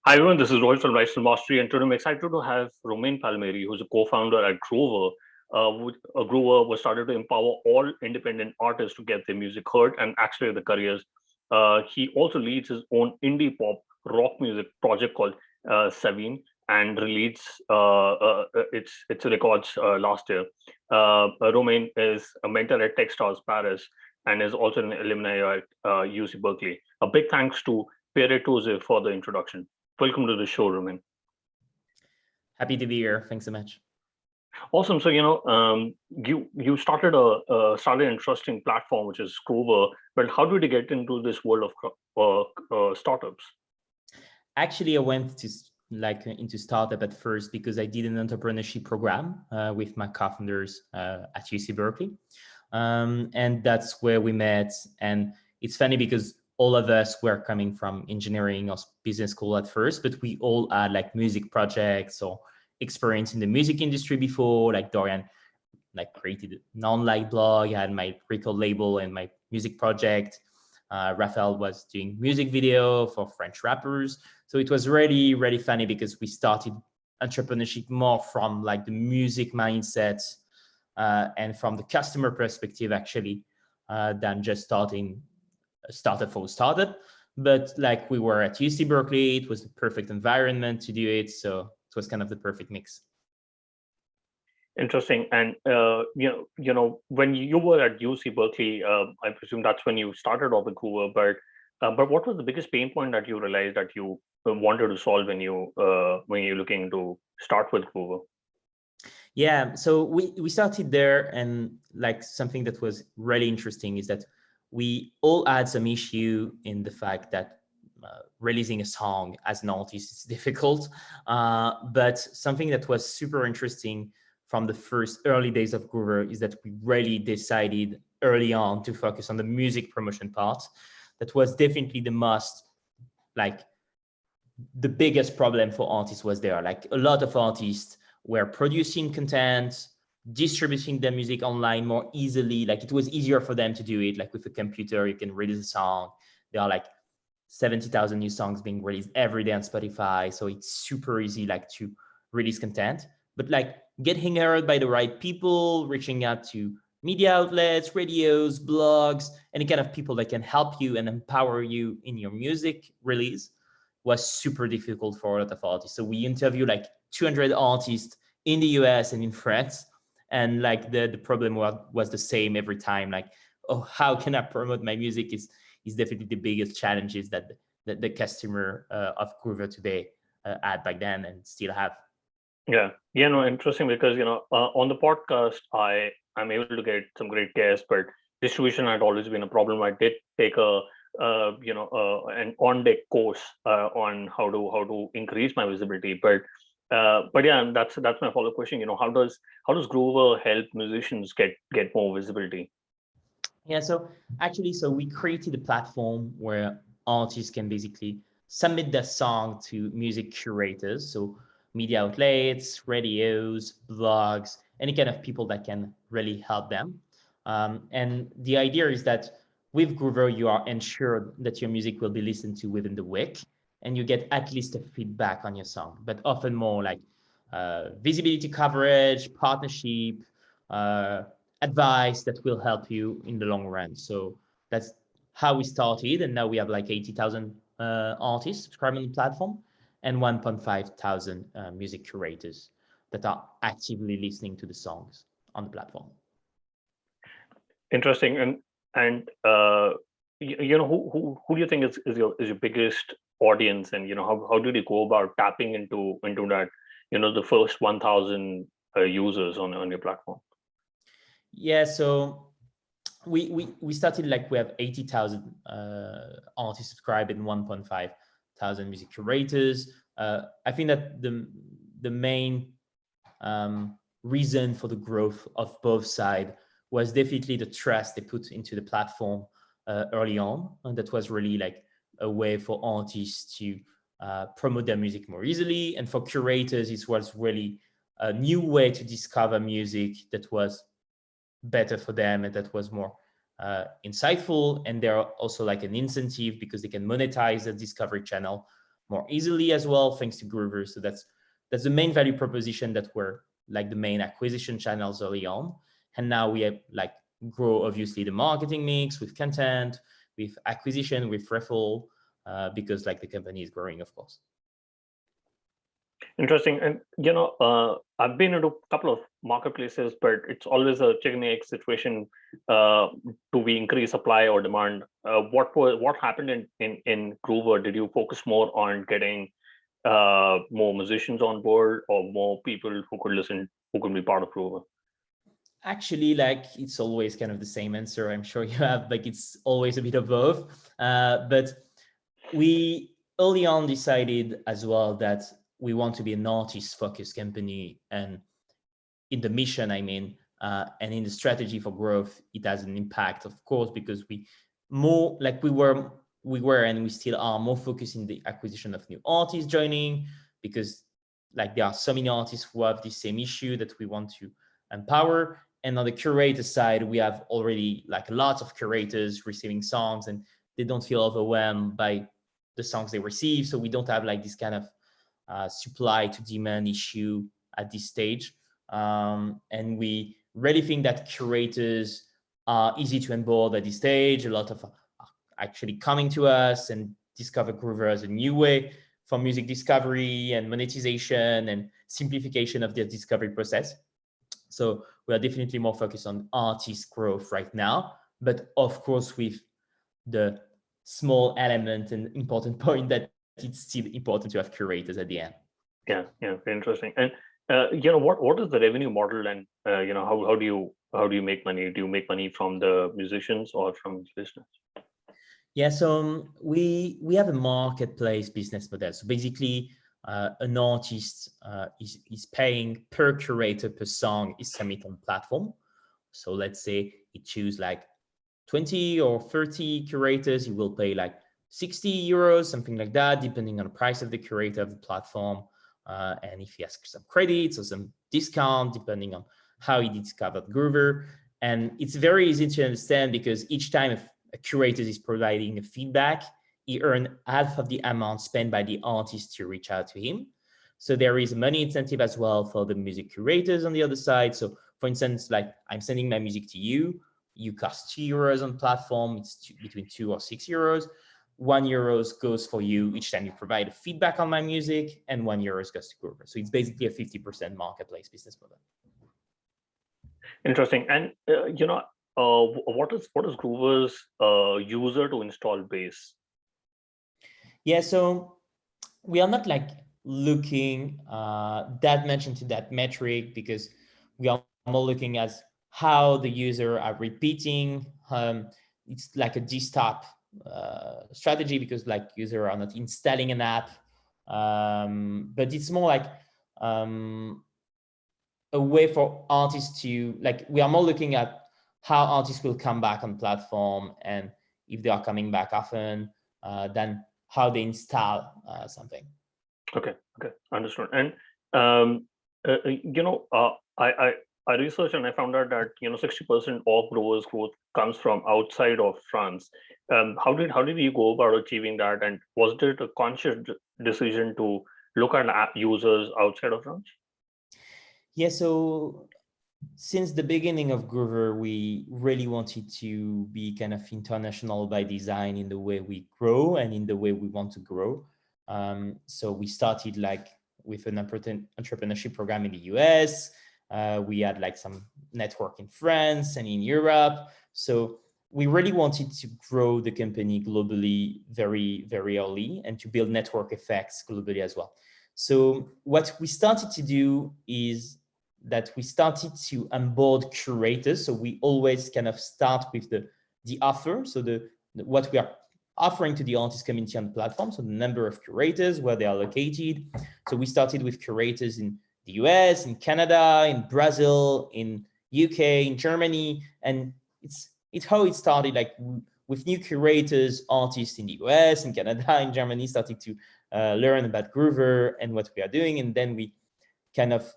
Hi everyone, this is Rohit from Rise to Mastery, and today I'm excited to have Romain Palmieri, who's a co-founder at Grover. Grover was started to empower all independent artists to get their music heard and accelerate their careers. He also leads his own indie pop rock music project called SÉVIGNÉ and released its records last year. Romain is a mentor at Techstars Paris and is also an alumni at UC Berkeley. A big thanks to Pierre Toze for the introduction. Welcome to the show, Roman. Happy to be here. Thanks so much. Awesome. So you started an interesting platform which is Grover. But how did you get into this world of startups? Actually, I went to into startup at first because I did an entrepreneurship program with my co-founders at UC Berkeley, and that's where we met. And it's funny because all of us were coming from engineering or business school at first, but we all had like music projects or experience in the music industry before. Like Dorian created an online blog, I had my record label and my music project. Raphael was doing music video for French rappers. So it was really, really funny because we started entrepreneurship more from like the music mindset and from the customer perspective actually than just starting a startup for a startup. But like we were at UC Berkeley, it was the perfect environment to do it. So it was kind of the perfect mix. Interesting. And when you were at UC Berkeley, I presume that's when you started off with Grover. But what was the biggest pain point that you realized that you wanted to solve when you're looking to start with Grover? Yeah, so we started there, and like something that was really interesting is that we all had some issue in the fact that releasing a song as an artist is difficult. But something that was super interesting from the first early days of Grover is that we really decided early on to focus on the music promotion part. That was definitely the most, like, the biggest problem for artists was there. Like a lot of artists were producing content, distributing their music online more easily. Like it was easier for them to do it. Like with a computer, you can release a song. There are like 70,000 new songs being released every day on Spotify. So it's super easy like to release content. But like getting heard by the right people, reaching out to media outlets, radios, blogs, any kind of people that can help you and empower you in your music release was super difficult for a lot of artists. So we interviewed like 200 artists in the US and in France. And like the problem was the same every time. Like, oh, how can I promote my music is definitely the biggest challenges that the customer of Grover today had back then and still have. Yeah, no, interesting because on the podcast I'm able to get some great guests, but distribution had always been a problem. I did take an on deck course on how to increase my visibility, but yeah, and that's my follow up question. How does Grover help musicians get more visibility? Yeah, so actually, so we created a platform where artists can basically submit their song to music curators, so media outlets, radios, blogs, any kind of people that can really help them. And the idea is that with Groover, you are ensured that your music will be listened to within the week, and you get at least a feedback on your song, but often more like visibility coverage, partnership, uh, advice that will help you in the long run. So that's how we started, and now we have like 80,000 artists subscribing on the platform and 1.5 thousand music curators that are actively listening to the songs on the platform. Interesting. And who do you think is your biggest audience, and how did you go about tapping into that, the first 1,000 users on your platform? Yeah, so we started like we have 80,000 artists subscribed and 1.5 thousand music curators. I think that the main reason for the growth of both sides was definitely the trust they put into the platform early on, and that was really like a way for artists to promote their music more easily, and for curators it was really a new way to discover music that was better for them and that was more insightful. And there are also like an incentive because they can monetize the discovery channel more easily as well, thanks to Groover. So that's the main value proposition that were like the main acquisition channels early on. And now we have like grow obviously the marketing mix with content, with acquisition, with referral, because like the company is growing, of course. Interesting. And, I've been into a couple of marketplaces, but it's always a chicken egg situation. Do we increase supply or demand? What happened in Groover? Did you focus more on getting more musicians on board, or more people who could be part of Groover? Actually, like it's always kind of the same answer. I'm sure you have, like it's always a bit of both. But we early on decided as well that we want to be an artist-focused company, and in the mission, I mean, and in the strategy for growth, it has an impact, of course, because we were and we still are more focused in the acquisition of new artists joining, because like there are so many artists who have the same issue that we want to empower. And on the curator side, we have already like lots of curators receiving songs, and they don't feel overwhelmed by the songs they receive. So we don't have like this kind of supply to demand issue at this stage. And we really think that curators are easy to onboard at this stage. A lot of actually coming to us and discover Groover as a new way for music discovery and monetization and simplification of their discovery process. So we are definitely more focused on artist growth right now, but of course with the small element and important point that it's still important to have curators at the end. Yeah, very interesting. And what is the revenue model, and how do you make money? Do you make money from the musicians or from the business? Yeah, so we have a marketplace business model. So basically, an artist is paying per curator per song is submitted on the platform. So let's say he choose like 20 or 30 curators, he will pay like 60 euros, something like that, depending on the price of the curator of the platform. And if he has some credits or some discount, depending on how he discovered Groover. And it's very easy to understand because each time a curator is providing a feedback, he earns half of the amount spent by the artist to reach out to him. So there is a money incentive as well for the music curators on the other side. So for instance, like I'm sending my music to you, you cost 2 euros on the platform, it's between 2 or 6 euros. 1 euro goes for you each time you provide a feedback on my music, and 1 euro goes to Groover. So it's basically a 50% marketplace business model. Interesting. And what is Groover's user to install base? Yeah, so we are not like looking that much into that metric, because we are more looking at how the user are repeating. It's like a desktop strategy, because like users are not installing an app, but it's more like a way for artists to like, we are more looking at how artists will come back on the platform, and if they are coming back often, then how they install something. Okay, understood. And I researched and I found out that 60% of Groover's growth comes from outside of France. How did you go about achieving that? And was it a conscious decision to look at app users outside of France? Yeah, so since the beginning of Groover, we really wanted to be kind of international by design in the way we grow and in the way we want to grow. So we started like with an entrepreneurship program in the US. We had like some network in France and in Europe. So we really wanted to grow the company globally very, very early, and to build network effects globally as well. So what we started to do is that we started to onboard curators. So we always kind of start with the offer. So what we are offering to the artist community on the platform. So the number of curators, where they are located. So we started with curators in the US, in Canada, in Brazil, in UK, in Germany. And it's how it started, like with new curators, artists in the US, in Canada, in Germany, starting to learn about Groover and what we are doing. And then we kind of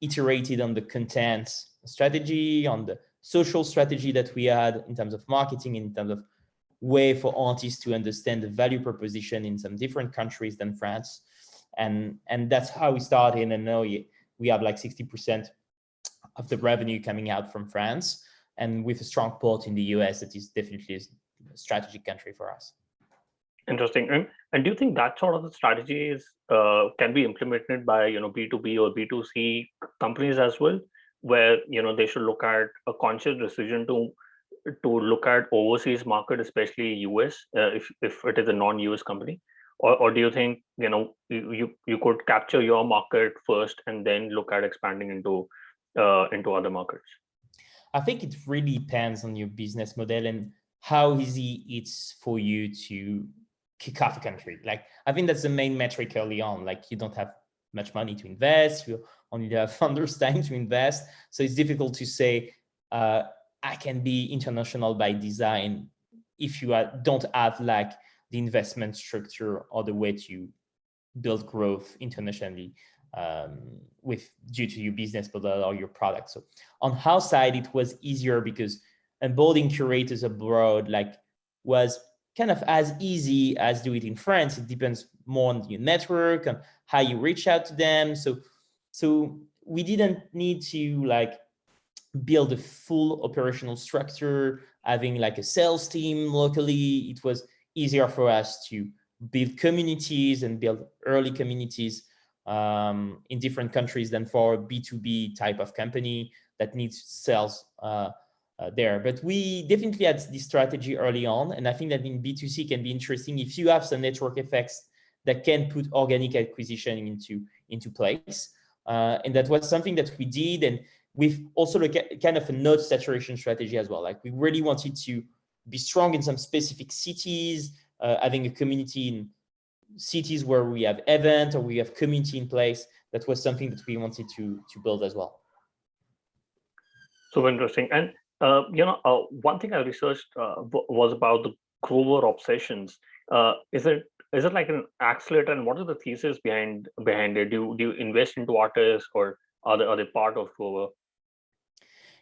iterated on the content strategy, on the social strategy that we had in terms of marketing, in terms of way for artists to understand the value proposition in some different countries than France. And that's how we started. And now we have like 60% of the revenue coming out from France, and with a strong port in the US, that is definitely a strategic country for us. Interesting. And do you think that sort of the strategy is can be implemented by B2B or B2C companies as well, where they should look at a conscious decision to look at overseas market, especially US, if it is a non-US company, or do you think you could capture your market first and then look at expanding into other markets? I think it really depends on your business model and how easy it's for you to kick off a country. Like, I think that's the main metric early on. Like, you don't have much money to invest, you only have founders' time to invest. So it's difficult to say, I can be international by design if you don't have like the investment structure or the way to build growth internationally due to your business model or your product. So on our side, it was easier because onboarding curators abroad was kind of as easy as do it in France. It depends more on your network and how you reach out to them. So we didn't need to build a full operational structure, having like a sales team locally. It was easier for us to build communities and build early communities in different countries than for a B2B type of company that needs sales there. But we definitely had this strategy early on. And I think that in B2C can be interesting if you have some network effects that can put organic acquisition into place. And that was something that we did. And we've also looked at kind of a node saturation strategy as well. Like, we really wanted to be strong in some specific cities, having a community in cities where we have event or we have community in place. That was something that we wanted to build as well. So interesting. And one thing I researched was about the Grover obsessions. Is it like an accelerator, and what is the thesis behind it? Do you invest into artists, or are they part of Grover?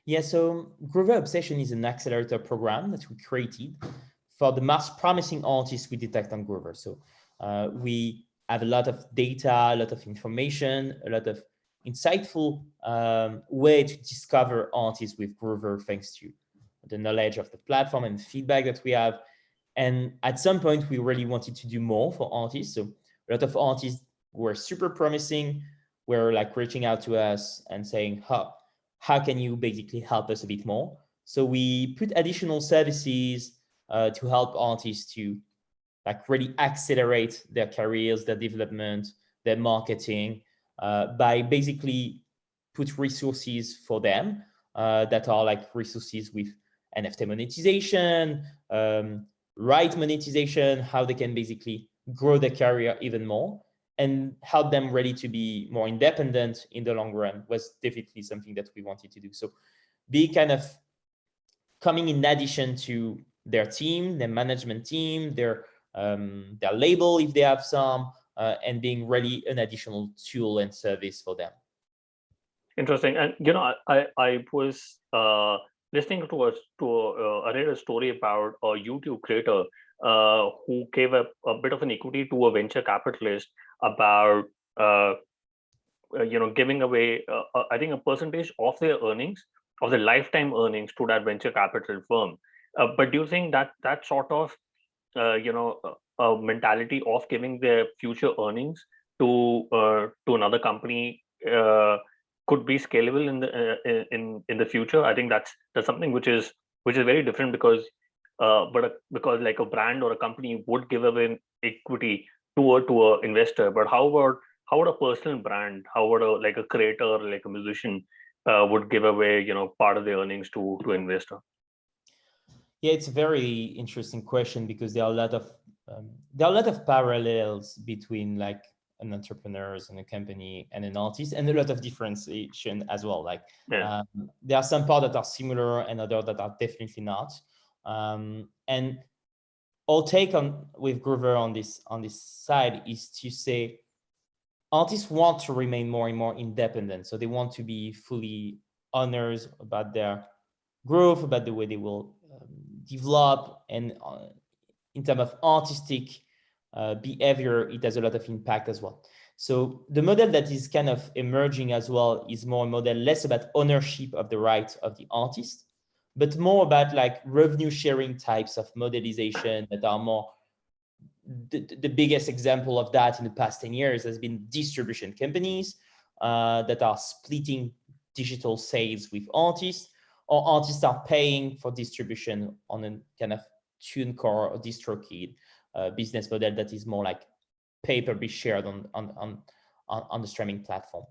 Yeah, so Grover Obsession is an accelerator program that we created for the most promising artists we detect on Grover. So we have a lot of data, a lot of information, a lot of insightful way to discover artists with Grover, thanks to the knowledge of the platform and feedback that we have. And at some point, we really wanted to do more for artists. So a lot of artists were super promising, were like reaching out to us and saying, how can you basically help us a bit more? So we put additional services to help artists to really accelerate their careers, their development, their marketing, by basically put resources for them that are like resources with NFT monetization, right monetization, how they can basically grow their career even more and help them ready to be more independent in the long run was definitely something that we wanted to do. So be kind of coming in addition to their team, their management team, their label if they have some, and being really an additional tool and service for them. Interesting. And I was listening to I read a story about a YouTube creator who gave a bit of an equity to a venture capitalist about giving away I think a percentage of their earnings, of their lifetime earnings, to that venture capital firm. But do you think that sort of a mentality of giving their future earnings to another company could be scalable in the future? I think that's something which is very different, because because like a brand or a company would give away equity to a investor. But how would a personal brand, how would a creator, like a musician, would give away part of their earnings to investor? Yeah, it's a very interesting question, because there are a lot of parallels between like an entrepreneur and a company and an artist, and a lot of differentiation as well. There are some parts that are similar and others that are definitely not. And our take with Grover on this side is to say artists want to remain more and more independent. So they want to be fully owners about their growth, about the way they will develop, and in terms of artistic behavior, it has a lot of impact as well. So the model that is kind of emerging as well is more a model less about ownership of the rights of the artist, but more about like revenue sharing types of modelization that are more, the biggest example of that in the past 10 years has been distribution companies that are splitting digital sales with artists, or artists are paying for distribution on a kind of TuneCore or DistroKid business model that is more like pay per be shared on the streaming platform.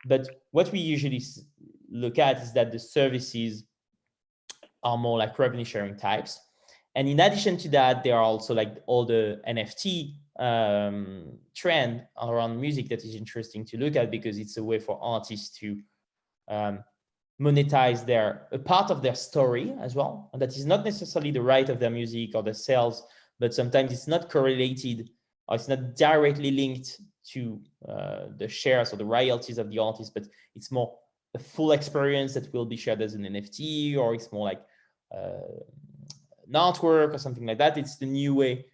But what we usually look at is that the services are more like revenue sharing types. And in addition to that, there are also like all the NFT trend around music that is interesting to look at, because it's a way for artists to monetize a part of their story as well. And that is not necessarily the right of their music or the sales, but sometimes it's not correlated or it's not directly linked to the shares or the royalties of the artist, but it's more a full experience that will be shared as an NFT, or it's more like an artwork or something like that. It's a new way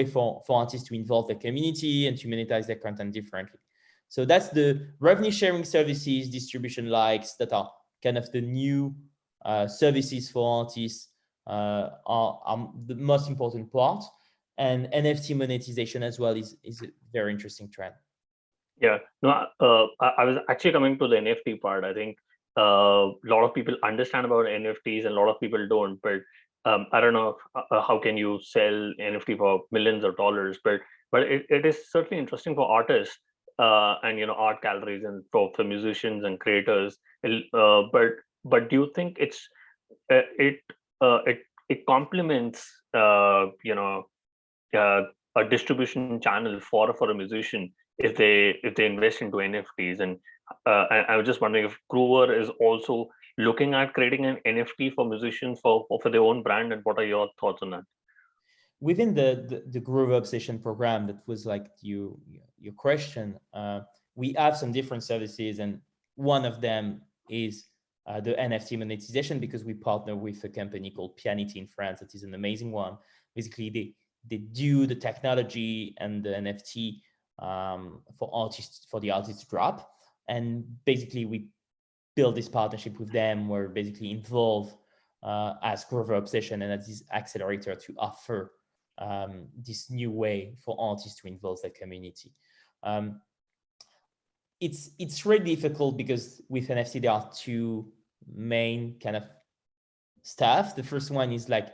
for artists to involve their community and to monetize their content differently. So that's the revenue sharing services, distribution likes, that are kind of the new services for artists are the most important part. And NFT monetization as well is a very interesting trend. Yeah, no, I was actually coming to the NFT part. I think a lot of people understand about NFTs and a lot of people don't, but I don't know how can you sell NFT for millions of dollars, but it is certainly interesting for artists and art galleries and for musicians and creators. But do you think it complements a distribution channel for a musician if they invest into NFTs? And I was just wondering if Groover is also looking at creating an NFT for musicians for their own brand, and what are your thoughts on that? Within the Groover Obsession program, that was like your question, we have some different services, and one of them is the NFT monetization, because we partner with a company called Pianity in France. That is an amazing one. Basically, they do the technology and the NFT for the artists to drop, and basically we build this partnership with them. We're basically involved as Groover Obsession and as this accelerator to offer this new way for artists to involve their community. It's really difficult because with NFT there are two main kind of stuff. The first one is like,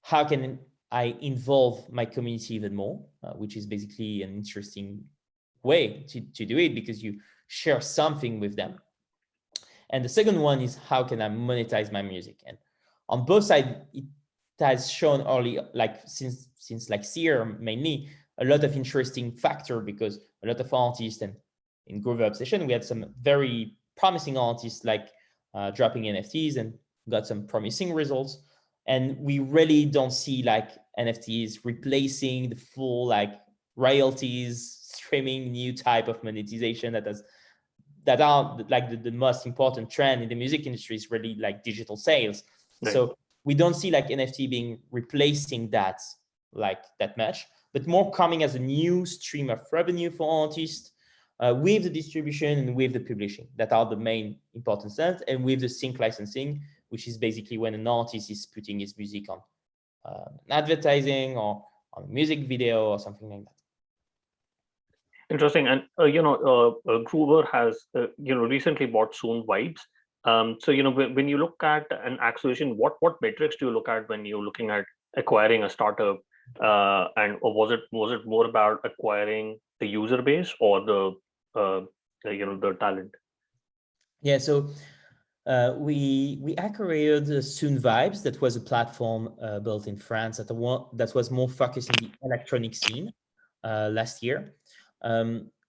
how can I involve my community even more, which is basically an interesting way to do it, because you share something with them. And the second one is, how can I monetize my music? And on both sides, it has shown early, like since like Seer mainly, a lot of interesting factor, because a lot of artists, and in Groover Obsession, we had some very promising artists like dropping NFTs and got some promising results. And we really don't see like NFTs replacing the full like royalties, streaming, new type of monetization that are like the most important trend in the music industry is really like digital sales. Right. So we don't see like NFT being replacing that like that much, but more coming as a new stream of revenue for artists with the distribution and with the publishing. That are the main important things, and with the sync licensing, which is basically when an artist is putting his music on advertising or on music video or something like that. Interesting. And Groover has recently bought Soon Vibes. So when you look at an acquisition, what metrics do you look at when you're looking at acquiring a startup? And or was it more about acquiring the user base or the talent? Yeah. So we acquired Soon Vibes. That was a platform built in France that was more focused in the electronic scene last year.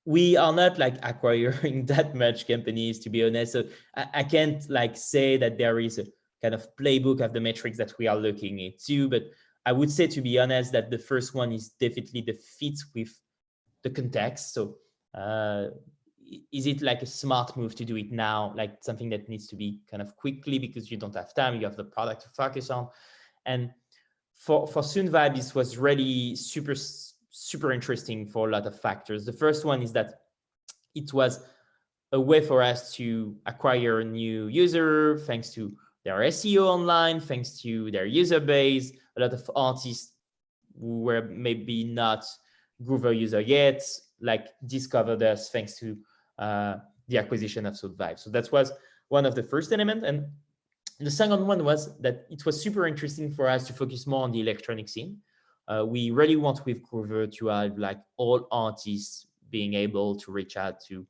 We are not like acquiring that much companies, to be honest. So I can't like say that there is a kind of playbook of the metrics that we are looking into, but I would say, to be honest, that the first one is definitely the fit with the context. So is it like a smart move to do it now, like something that needs to be kind of quickly because you don't have time, you have the product to focus on? And for SoonVibe, this was really super interesting for a lot of factors. The first one is that it was a way for us to acquire a new user thanks to their SEO online, thanks to their user base. A lot of artists who were maybe not Groover user yet, like discovered us thanks to the acquisition of SoundVibe. So that was one of the first elements. And the second one was that it was super interesting for us to focus more on the electronic scene. We really want with Groover to have like all artists being able to reach out to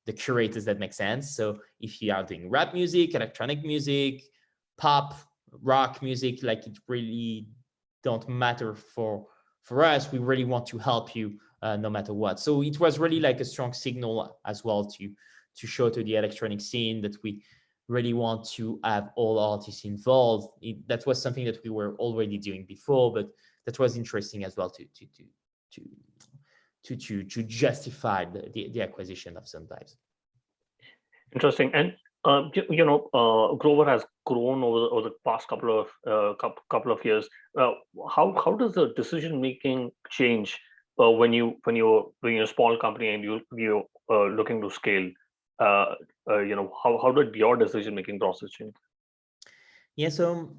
the curators that make sense. So if you are doing rap music, electronic music, pop, rock music, like it really don't matter for us. We really want to help you no matter what. So it was really like a strong signal as well to show to the electronic scene that we really want to have all artists involved. That was something that we were already doing before, but that was interesting as well to justify the acquisition of SoundVibes. Interesting. And Grover has grown over the past couple of years. How does the decision making change when you're a small company and you're looking to scale? How did your decision making process change? Yeah, so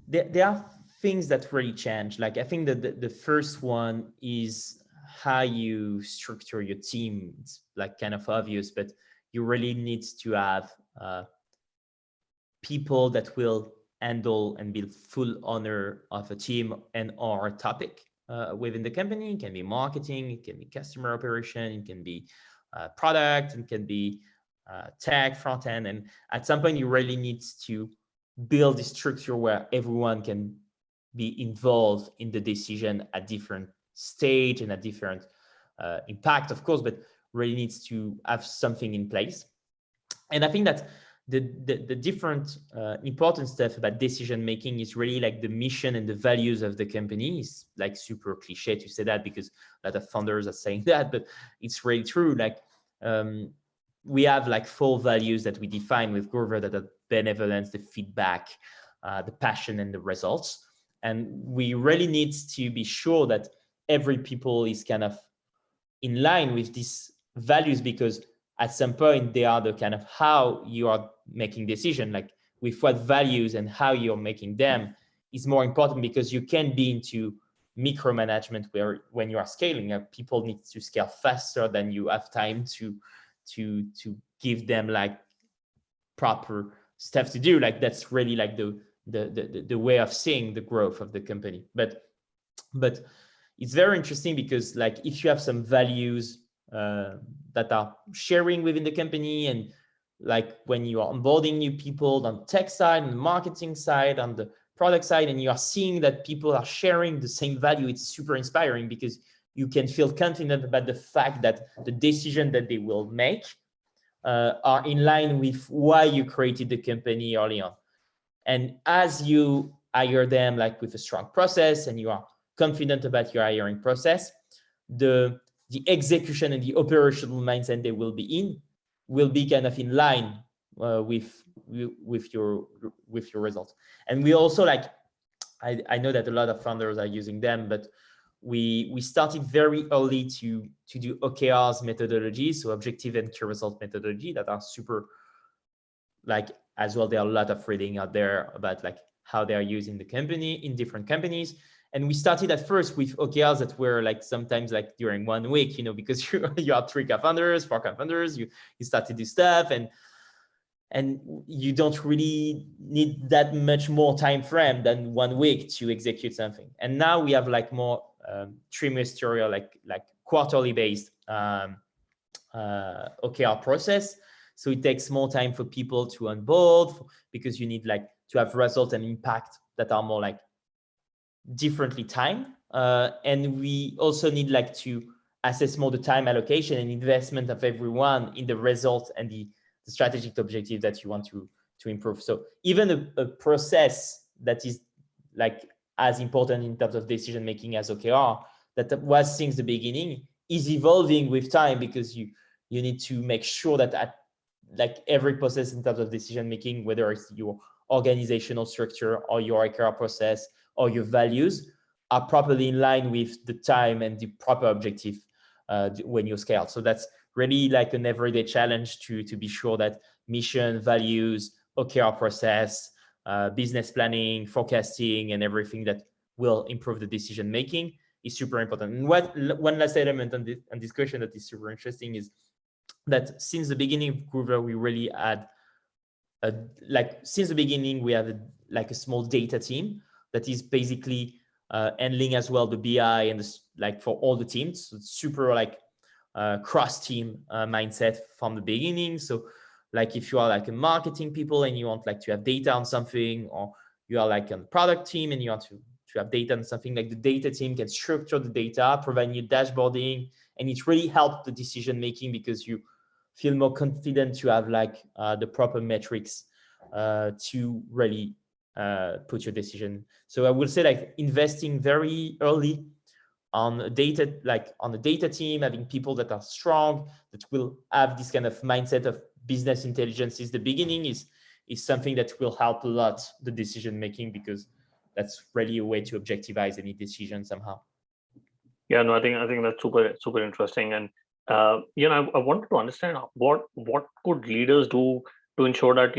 there are things that really change. Like I think that the first one is how you structure your team. It's like kind of obvious, but you really need to have people that will handle and be full owner of a team and or a topic within the company. It can be marketing, it can be customer operation, it can be product, it can be tech, front end. And at some point, you really need to build a structure where everyone can be involved in the decision at different stage and at different impact, of course, but really needs to have something in place. And I think that the different important stuff about decision making is really like the mission and the values of the company. It's like super cliche to say that because a lot of founders are saying that, but it's really true. Like we have like 4 values that we define with Groover, that are benevolence, the feedback, the passion, and the results. And we really need to be sure that every people is kind of in line with these values, because at some point they are the kind of how you are making decision, like with what values and how you're making them is more important, because you can be into micromanagement where when you are scaling up, people need to scale faster than you have time to give them like proper stuff to do. Like that's really like the way of seeing the growth of the company. But it's very interesting because like if you have some values that are sharing within the company, and like when you are onboarding new people on the tech side, on the marketing side, on the product side, and you are seeing that people are sharing the same value, it's super inspiring because you can feel confident about the fact that the decision that they will make are in line with why you created the company early on. And as you hire them like with a strong process and you are confident about your hiring process, the execution and the operational mindset they will be in will be kind of in line with your results. And we also like, I know that a lot of founders are using them, but we started very early to do OKRs methodology, so objective and key result methodology, that are super like, as well, there are a lot of reading out there about like how they are using the company in different companies. And we started at first with OKRs that were like sometimes like during 1 week, because you are 3 co-founders, 4 co-founders, you start to do stuff, and you don't really need that much more time frame than 1 week to execute something. And now we have like more trimestral, like quarterly based OKR process. So it takes more time for people to onboard because you need like to have results and impact that are more like differently timed. And we also need like to assess more the time allocation and investment of everyone in the results and the strategic objective that you want to improve. So even a process that is like as important in terms of decision making as OKR, that was since the beginning, is evolving with time, because you need to make sure that at like every process in terms of decision making, whether it's your organizational structure or your OKR process or your values are properly in line with the time and the proper objective when you scale. So that's really like an everyday challenge to be sure that mission, values, OKR process, business planning, forecasting, and everything that will improve the decision making is super important. And one last element on this question that is super interesting is that since the beginning of Groover, we really had since the beginning we have a small data team that is basically handling as well the BI and for all the teams. So it's super cross team mindset from the beginning. So if you are a marketing people and you want to have data on something, or you are on the product team and you want to have data on something, the data team can structure the data, provide you dashboarding, and it really helps the decision making because you feel more confident to have the proper metrics to really put your decision. So I would say investing very early on data, on the data team, having people that are strong, that will have this kind of mindset of business intelligence is the beginning, is something that will help a lot the decision making, because that's really a way to objectivize any decision somehow. Yeah, no, I think that's super interesting. And I wanted to understand what could leaders do to ensure that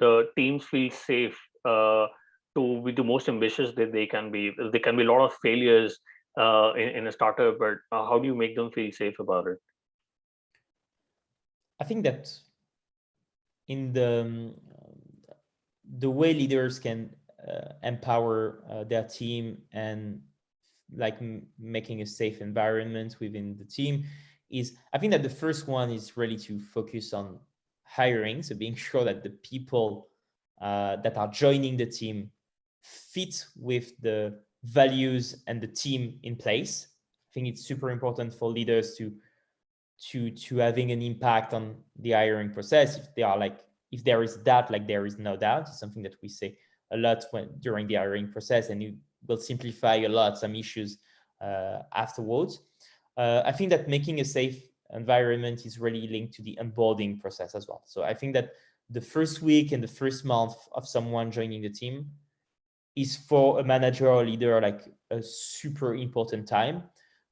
the teams feel safe to be the most ambitious that they can be. There can be a lot of failures in a startup, but how do you make them feel safe about it? I think that in the way leaders can empower their team and making a safe environment within the team is, I think that the first one is really to focus on hiring. So being sure that the people that are joining the team fit with the values and the team in place. I think it's super important for leaders to having an impact on the hiring process. If they are if there is doubt, there is no doubt. It's something that we say a lot during the hiring process, and it will simplify a lot some issues afterwards. I think that making a safe environment is really linked to the onboarding process as well. So I think that the first week and the first month of someone joining the team is for a manager or leader a super important time,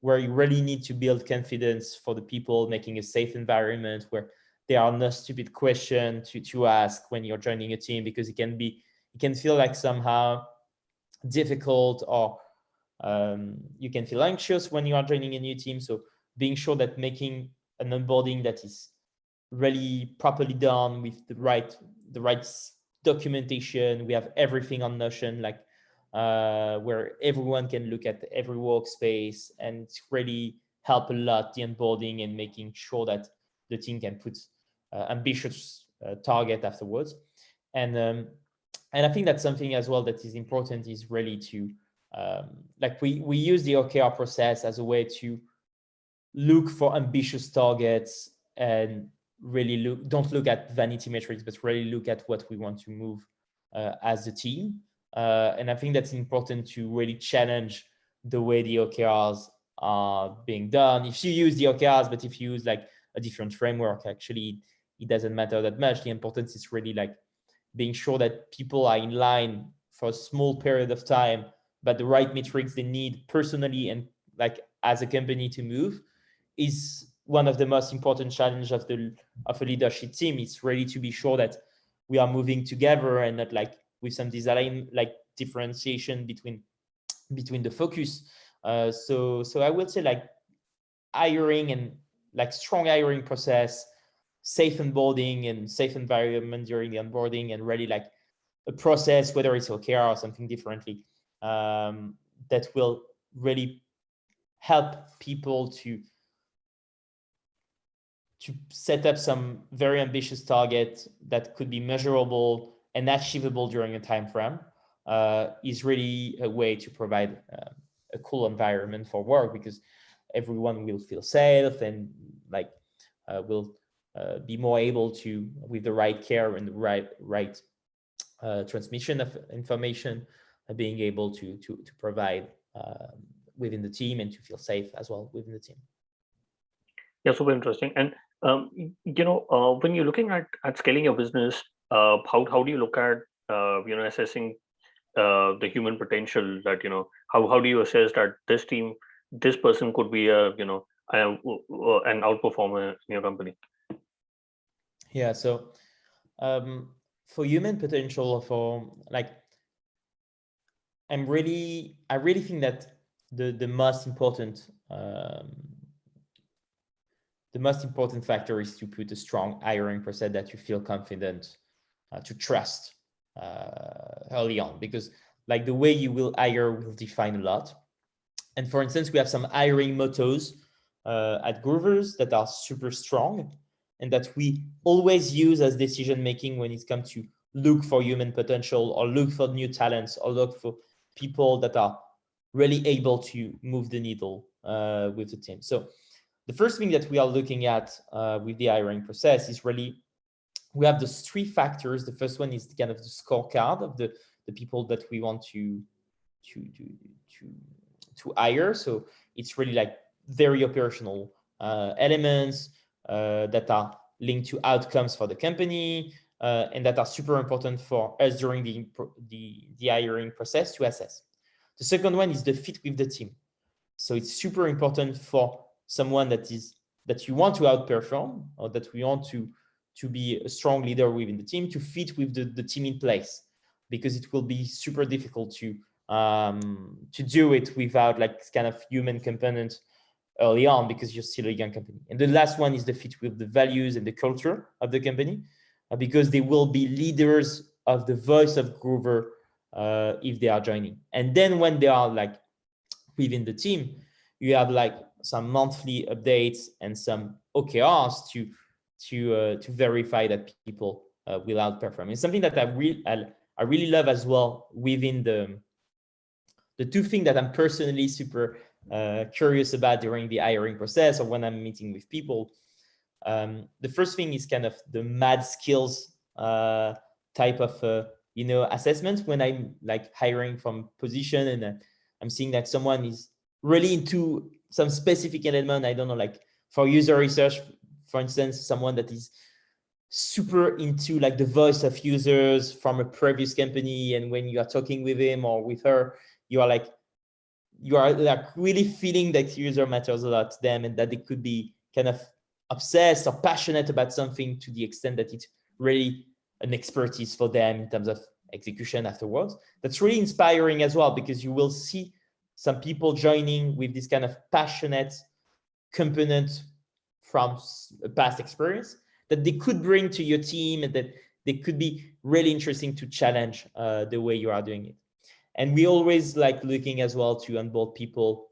where you really need to build confidence for the people, making a safe environment where there are no stupid questions to ask when you're joining a team, because it can feel somehow difficult, or you can feel anxious when you are joining a new team. So being sure that making an onboarding that is really properly done with the right documentation. We have everything on Notion, where everyone can look at every workspace, and it's really help a lot the onboarding and making sure that the team can put ambitious target afterwards. And I think that's something as well that is important, is really to we use the OKR process as a way to look for ambitious targets and really don't look at vanity metrics, but really look at what we want to move as a team. And I think that's important to really challenge the way the OKRs are being done. If you use the OKRs, but if you use a different framework, actually, it doesn't matter that much. The importance is really being sure that people are in line for a small period of time, but the right metrics they need personally and as a company to move is one of the most important challenges of a leadership team. It's really to be sure that we are moving together and not with some design differentiation between the focus. So I would say hiring and strong hiring process, safe onboarding and safe environment during the onboarding, and really a process, whether it's OKR or something differently, that will really help people to set up some very ambitious target that could be measurable and achievable during a time frame, is really a way to provide a cool environment for work, because everyone will feel safe and will be more able to, with the right care and the right transmission of information, being able to provide within the team and to feel safe as well within the team. Yeah, super interesting. And when you're looking at scaling your business, how do you look at assessing the human potential that, how do you assess that this person could be an outperformer in your company? Yeah, so for human potential, for like, I really think that the most important factor is to put a strong hiring process that you feel confident to trust early on, because like the way you will hire will define a lot. And for instance, we have some hiring mottos at Groovers that are super strong and that we always use as decision making when it comes to look for human potential or look for new talents or look for people that are really able to move the needle with the team. So the first thing that we are looking at with the hiring process is really, we have those three factors. The first one is kind of the scorecard of the people that we want to hire. So it's really like very operational elements that are linked to outcomes for the company and that are super important for us during the hiring process to assess. The second one is the fit with the team. So it's super important for someone that you want to outperform, or that we want to be a strong leader within the team, to fit with the team in place, because it will be super difficult to do it without like kind of human component early on, because you're still a young company. And the last one is the fit with the values and the culture of the company, because they will be leaders of the voice of Groover if they are joining. And then when they are like within the team, you have like some monthly updates and some OKRs to verify that people will outperform. It's something that I really love as well within the two things that I'm personally super curious about during the hiring process or when I'm meeting with people. The first thing is kind of the mad skills type of assessment when I'm like hiring from position and I'm seeing that someone is really into some specific element. I don't know, like for user research, for instance, someone that is super into like the voice of users from a previous company, and when you are talking with him or with her, you are like really feeling that user matters a lot to them, and that they could be kind of obsessed or passionate about something to the extent that it's really an expertise for them in terms of execution afterwards. That's really inspiring as well, because you will see some people joining with this kind of passionate component from a past experience that they could bring to your team, and that they could be really interesting to challenge the way you are doing it. And we always like looking as well to onboard people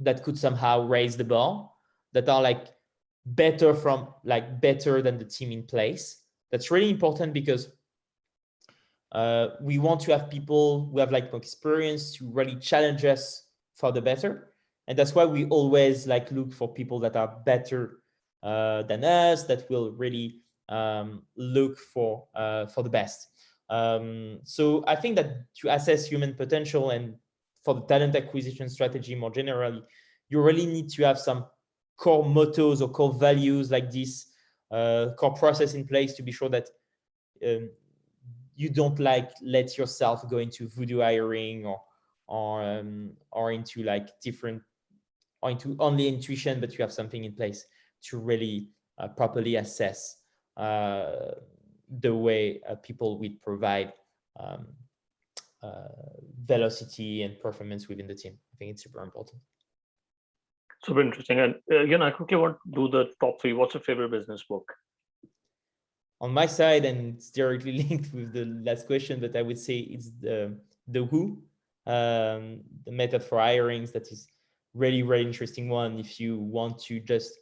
that could somehow raise the bar, that are like better than the team in place. That's really important, because we want to have people who have like experience to really challenge us for the better. And that's why we always like look for people that are better than us, that will really look for the best. So I think that to assess human potential and for the talent acquisition strategy more generally, you really need to have some core mottos or core values like this, core process in place to be sure that you don't like let yourself go into voodoo hiring or into like different, or into only intuition, but you have something in place to really properly assess the way people will provide velocity and performance within the team. I think it's super important. Super interesting. And I quickly want to do the top three. What's your favorite business book? On my side, and it's directly linked with the last question, but I would say it's the Who, the method for hirings. That is really, really interesting one if you want to just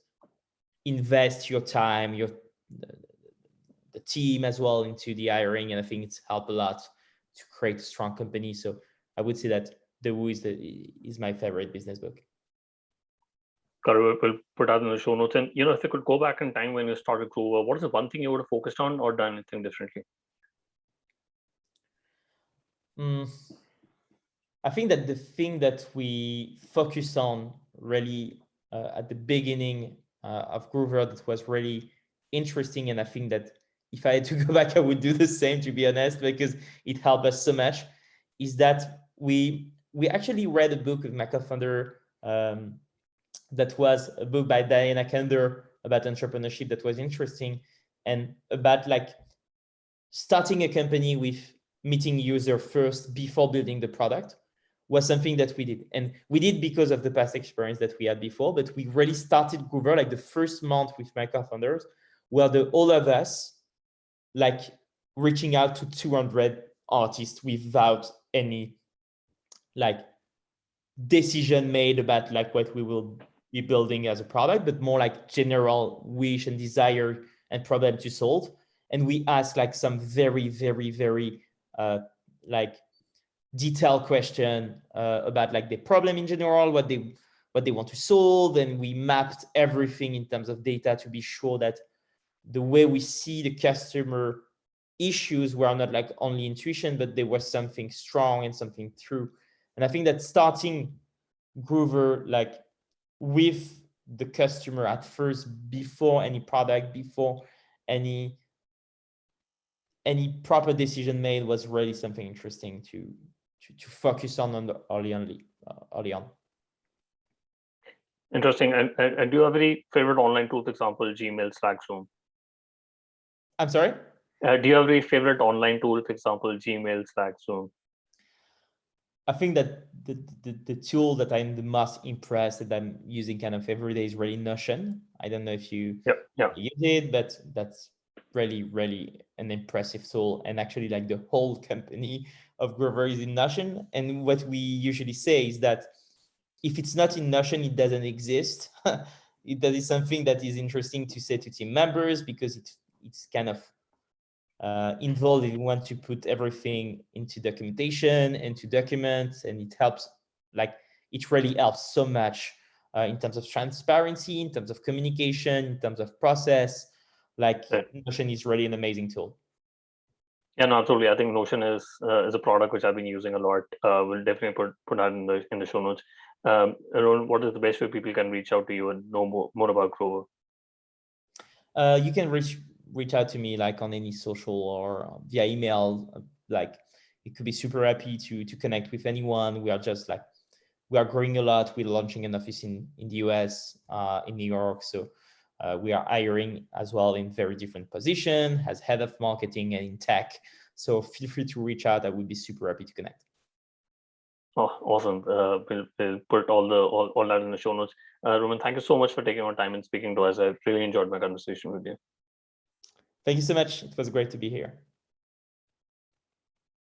invest your time, the team as well into the hiring, and I think it's helped a lot to create a strong company. So I would say that the Who is my favorite business book. We'll put out in the show notes. And if you could go back in time when you started Groover, what is the one thing you would have focused on or done anything differently? I think that the thing that we focused on really at the beginning of Groover that was really interesting, and I think that if I had to go back, I would do the same, to be honest, because it helped us so much, is that we actually read a book with my co-founder that was a book by Diana Kender about entrepreneurship that was interesting, and about like starting a company with meeting user first before building the product was something that we did. And we did because of the past experience that we had before, but we really started Groover like the first month with my co-founders, where all of us like reaching out to 200 artists without any like decision made about like what we will be building as a product, but more like general wish and desire and problem to solve. And we ask like some very, very, very like detailed question about like the problem in general, what they want to solve. And we mapped everything in terms of data to be sure that the way we see the customer issues were not like only intuition, but there was something strong and something true. And I think that starting Groover like with the customer at first, before any product, before any proper decision made, was really something interesting to focus on early on. Interesting. And do you have any favorite online tools, example, Gmail, Slack, Zoom? I'm sorry? Do you have any favorite online tool, for example, Gmail, Slack, Zoom? I think that the tool that I'm the most impressed that I'm using kind of every day is really Notion. I don't know if you use it, but that's really, really an impressive tool. And actually like the whole company of Groover is in Notion. And what we usually say is that if it's not in Notion, it doesn't exist. That is something that is interesting to say to team members, because it's kind of involved if you want to put everything into documentation and to documents, and it helps, like it really helps so much in terms of transparency, in terms of communication, in terms of process. Like Notion is really an amazing tool. Yeah, no, absolutely. I think Notion is a product which I've been using a lot. We'll definitely put that in the show notes. Romain, what is the best way people can reach out to you and know more about Groover? You can reach out to me like on any social or via email. Like it could be super happy to connect with anyone. We are just like, we are growing a lot. We're launching an office in the US, in New York. So we are hiring as well in very different positions as head of marketing and in tech. So feel free to reach out. I would be super happy to connect. Oh, awesome. We'll put all that in the show notes. Romain, thank you so much for taking our time and speaking to us. I really enjoyed my conversation with you. Thank you so much. It was great to be here.